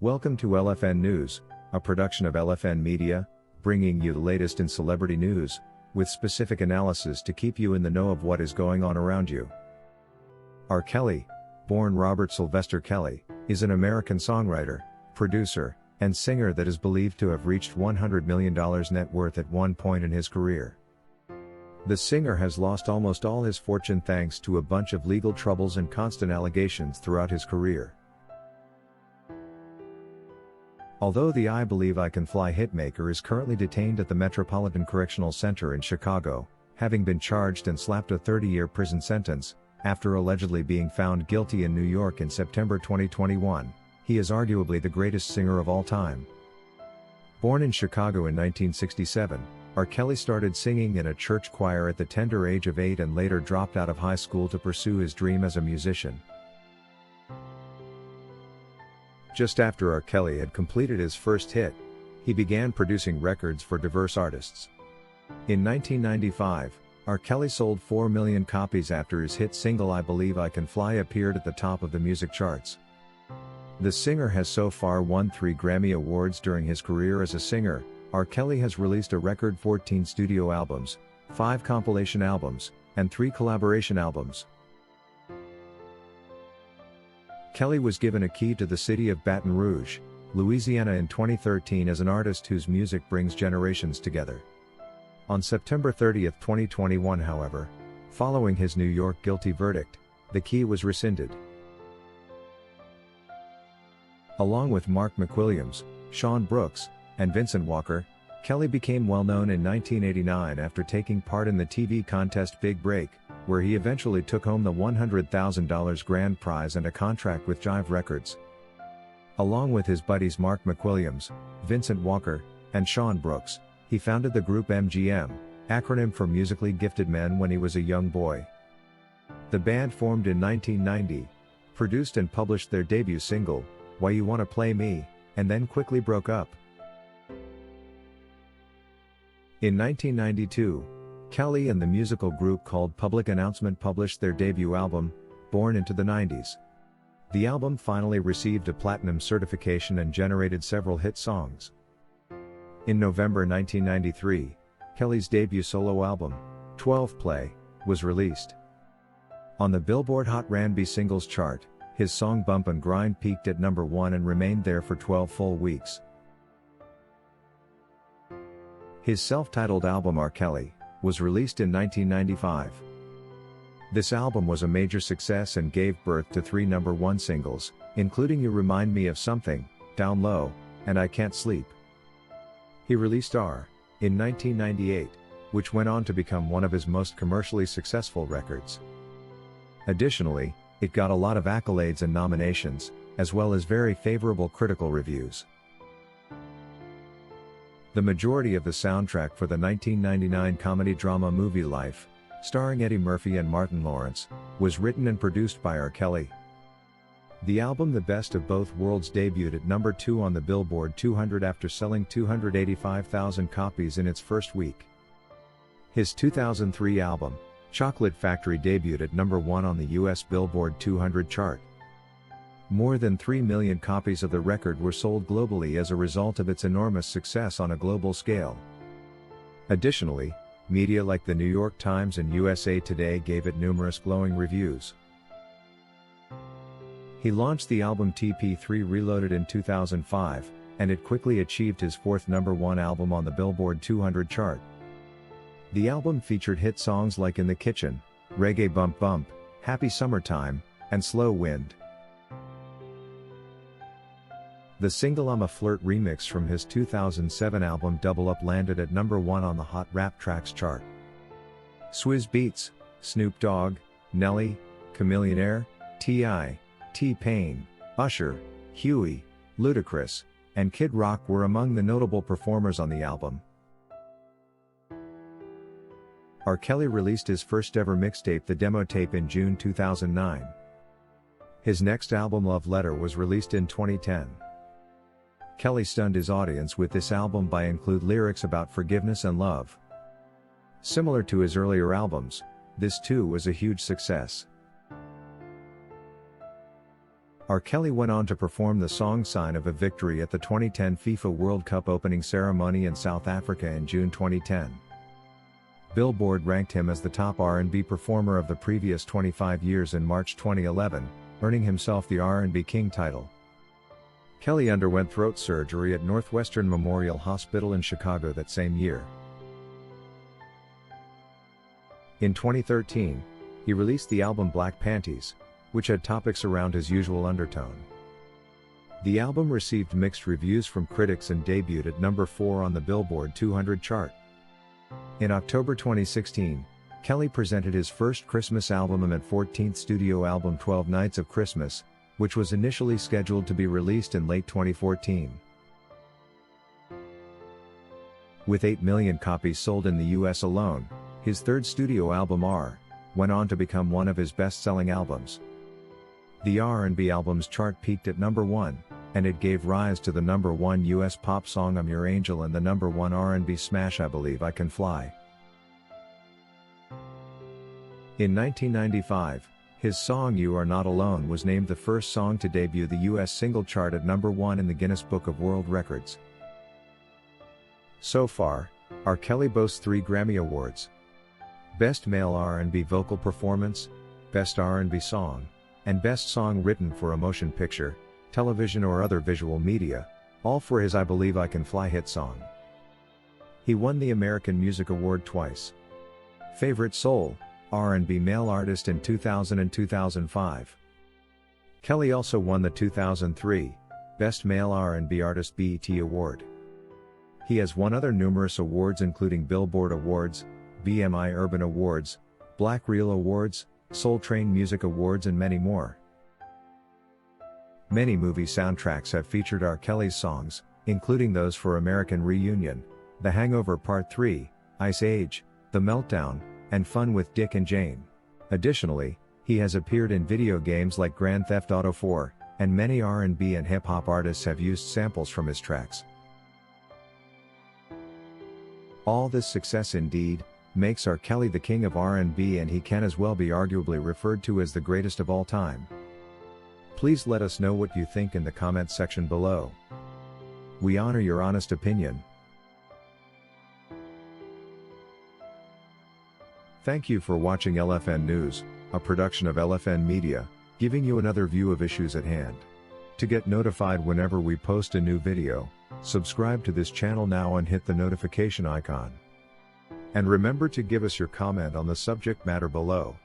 Welcome to LFN News, a production of LFN Media, bringing you the latest in celebrity news, with specific analysis to keep you in the know of what is going on around you. R. Kelly, born Robert Sylvester Kelly, is an American songwriter, producer, and singer that is believed to have reached $100 million net worth at one point in his career. The singer has lost almost all his fortune thanks to a bunch of legal troubles and constant allegations throughout his career. Although the I Believe I Can Fly hitmaker is currently detained at the Metropolitan Correctional Center in Chicago, having been charged and slapped a 30-year prison sentence, after allegedly being found guilty in New York in September 2021, he is arguably the greatest singer of all time. Born in Chicago in 1967, R. Kelly started singing in a church choir at the tender age of 8 and later dropped out of high school to pursue his dream as a musician. Just after R. Kelly had completed his first hit, he began producing records for diverse artists. In 1995, R. Kelly sold 4 million copies after his hit single I Believe I Can Fly appeared at the top of the music charts. The singer has so far won 3 Grammy Awards during his career as a singer. R. Kelly has released a record 14 studio albums, 5 compilation albums, and 3 collaboration albums. Kelly was given a key to the city of Baton Rouge, Louisiana in 2013 as an artist whose music brings generations together. On September 30, 2021 however, following his New York guilty verdict, the key was rescinded. Along with Mark McWilliams, Sean Brooks, and Vincent Walker, Kelly became well known in 1989 after taking part in the TV contest Big Break, where he eventually took home the $100,000 grand prize and a contract with Jive Records. Along with his buddies Mark McWilliams, Vincent Walker, and Sean Brooks, he founded the group MGM, acronym for Musically Gifted Men, when he was a young boy. The band formed in 1990, produced and published their debut single, Why You Wanna Play Me, and then quickly broke up. In 1992, Kelly and the musical group called Public Announcement published their debut album, Born into the 90s. The album finally received a platinum certification and generated several hit songs. In November 1993, Kelly's debut solo album, 12 Play, was released. On the Billboard Hot R&B Singles chart, his song Bump and Grind peaked at number 1 and remained there for 12 full weeks. His self-titled album R. Kelly was released in 1995. This album was a major success and gave birth to 3 number 1 singles, including You Remind Me of Something, Down Low, and I Can't Sleep. He released R. in 1998, which went on to become one of his most commercially successful records. Additionally, it got a lot of accolades and nominations, as well as very favorable critical reviews. The majority of the soundtrack for the 1999 comedy-drama movie Life, starring Eddie Murphy and Martin Lawrence, was written and produced by R. Kelly. The album The Best of Both Worlds debuted at number 2 on the Billboard 200 after selling 285,000 copies in its first week. His 2003 album, Chocolate Factory debuted at number 1 on the US Billboard 200 chart. More than 3 million copies of the record were sold globally as a result of its enormous success on a global scale. Additionally, media like the New York Times and USA Today gave it numerous glowing reviews. He launched the album TP3 Reloaded in 2005, and it quickly achieved his 4th number 1 album on the Billboard 200 chart. The album featured hit songs like In the Kitchen, Reggae Bump Bump, Happy Summertime, and Slow Wind. The single I'm a Flirt remix from his 2007 album Double Up landed at number 1 on the Hot Rap Tracks chart. Swizz Beatz, Snoop Dogg, Nelly, Chamillionaire, T.I., T-Pain, Usher, Huey, Ludacris, and Kid Rock were among the notable performers on the album. R. Kelly released his first ever mixtape, The Demo Tape, in June 2009. His next album, Love Letter, was released in 2010. Kelly stunned his audience with this album by include lyrics about forgiveness and love. Similar to his earlier albums, this too was a huge success. R. Kelly went on to perform the song Sign of a Victory at the 2010 FIFA World Cup opening ceremony in South Africa in June 2010. Billboard ranked him as the top R&B performer of the previous 25 years in March 2011, earning himself the R&B King title. Kelly underwent throat surgery at Northwestern Memorial Hospital in Chicago that same year. In 2013, he released the album Black Panties, which had topics around his usual undertone. The album received mixed reviews from critics and debuted at number 4 on the Billboard 200 chart. In October 2016, Kelly presented his first Christmas album and 14th studio album 12 Nights of Christmas, which was initially scheduled to be released in late 2014. With 8 million copies sold in the US alone, his third studio album R went on to become one of his best-selling albums. The R&B albums chart peaked at number 1, and it gave rise to the number 1 US pop song I'm Your Angel and the number 1 R&B smash I Believe I Can Fly. In 1995, his song You Are Not Alone was named the first song to debut the US single chart at number 1 in the Guinness Book of World Records. So far, R. Kelly boasts 3 Grammy Awards: Best Male R&B Vocal Performance, Best R&B Song, and Best Song Written for a Motion Picture, Television or Other Visual Media, all for his I Believe I Can Fly hit song. He won the American Music Award twice. Favorite Soul, R&B Male Artist in 2000 and 2005. Kelly also won the 2003 Best Male R&B Artist BET Award. He has won other numerous awards including Billboard Awards, BMI Urban Awards, Black Reel Awards, Soul Train Music Awards and many more. Many movie soundtracks have featured R. Kelly's songs, including those for American Reunion, The Hangover Part 3, Ice Age, The Meltdown, and Fun with Dick and Jane. Additionally, he has appeared in video games like Grand Theft Auto 4, and many R&B and hip-hop artists have used samples from his tracks. All this success indeed makes R. Kelly the king of R&B, and he can as well be arguably referred to as the greatest of all time. Please let us know what you think in the comments section below. We honor your honest opinion. Thank you for watching LFN News, a production of LFN Media, giving you another view of issues at hand. To get notified whenever we post a new video, subscribe to this channel now and hit the notification icon. And remember to give us your comment on the subject matter below.